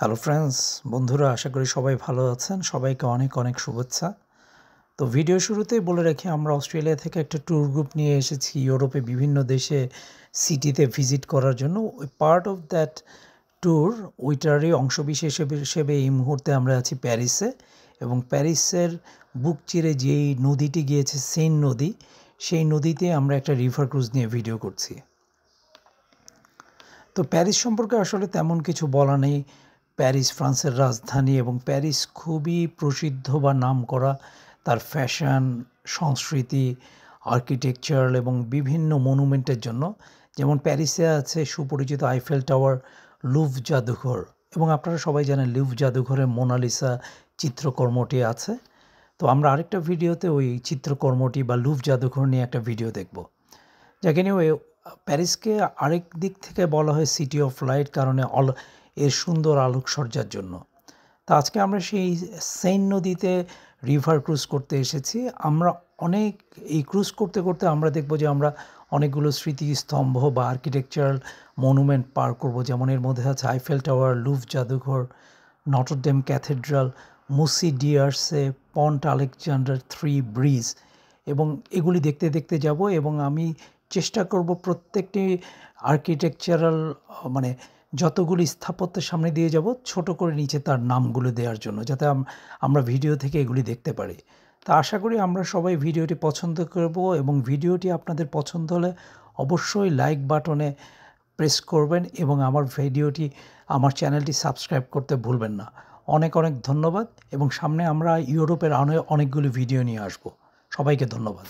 Hello friends, বন্ধুরা, আশা করি সবাই ভালো আছেন। সবাইকে অনেক অনেক শুভেচ্ছা। তো ভিডিও শুরুতেই বলে রাখি, আমরা অস্ট্রেলিয়া থেকে একটা ট্যুর গ্রুপ নিয়ে এসেছি ইউরোপে বিভিন্ন দেশে সিটিতে ভিজিট করার জন্য। পার্ট অফ দ্যাট ট্যুর, ওইটারই অংশবিশেষ হিসেবে এই মুহূর্তে আমরা আছি প্যারিসে, এবং প্যারিসের বুক চিরে যেই নদীটি গিয়েছে সেন নদী, সেই নদীতে আমরা একটা রিভার ক্রুজ নিয়ে ভিডিও করছি। তো প্যারিস সম্পর্কে আসলে তেমন কিছু বলা নেই। প্যারিস ফ্রান্সের রাজধানী, এবং প্যারিস খুবই প্রসিদ্ধ বা নামকরা তার ফ্যাশন, সংস্কৃতি, আর্কিটেকচার এবং বিভিন্ন মনুমেন্টের জন্য। যেমন প্যারিসে আছে সুপরিচিত আইফেল টাওয়ার, লুভ জাদুঘর, এবং আপনারা সবাই জানেন লুভ জাদুঘরে মোনালিসা চিত্রকর্মটি আছে। তো আমরা আরেকটা ভিডিওতে ওই চিত্রকর্মটি বা লুভ জাদুঘর নিয়ে একটা ভিডিও দেখব। যাকে নিয়ে প্যারিসকে আরেক দিক থেকে বলা হয় সিটি অফ লাইট, কারণে এর সুন্দর আলোকসজ্জার জন্য। তা আজকে আমরা সেই সেন নদীতে রিভার ক্রুজ করতে এসেছি। আমরা এই ক্রুজ করতে করতে আমরা দেখব যে আমরা অনেকগুলো স্মৃতিস্তম্ভ বা আর্কিটেকচারাল মনুমেন্ট পার করব। যেমন এর মধ্যে আছে আইফেল টাওয়ার, লুভ জাদুঘর, নটরডেম ক্যাথেড্রাল, মুসি ডিয়ার্সে, পন্ট আলেকজান্ডার 3 ব্রিজ, এবং এগুলি দেখতে দেখতে যাব। এবং আমি চেষ্টা করব প্রত্যেকটি আর্কিটেকচারাল মানে যতগুলি স্থাপত্যের সামনে দিয়ে যাব, ছোট করে নিচে তার নামগুলো দেওয়ার জন্য, যাতে আমরা ভিডিও থেকে এগুলি দেখতে পারি। তা আশা করি আমরা সবাই ভিডিওটি পছন্দ করব, এবং ভিডিওটি আপনাদের পছন্দ হলে অবশ্যই লাইক বাটনে প্রেস করবেন, এবং আমার চ্যানেলটি সাবস্ক্রাইব করতে ভুলবেন না। অনেক অনেক ধন্যবাদ, এবং সামনে আমরা ইউরোপের অনেকগুলি ভিডিও নিয়ে আসব। সবাইকে ধন্যবাদ।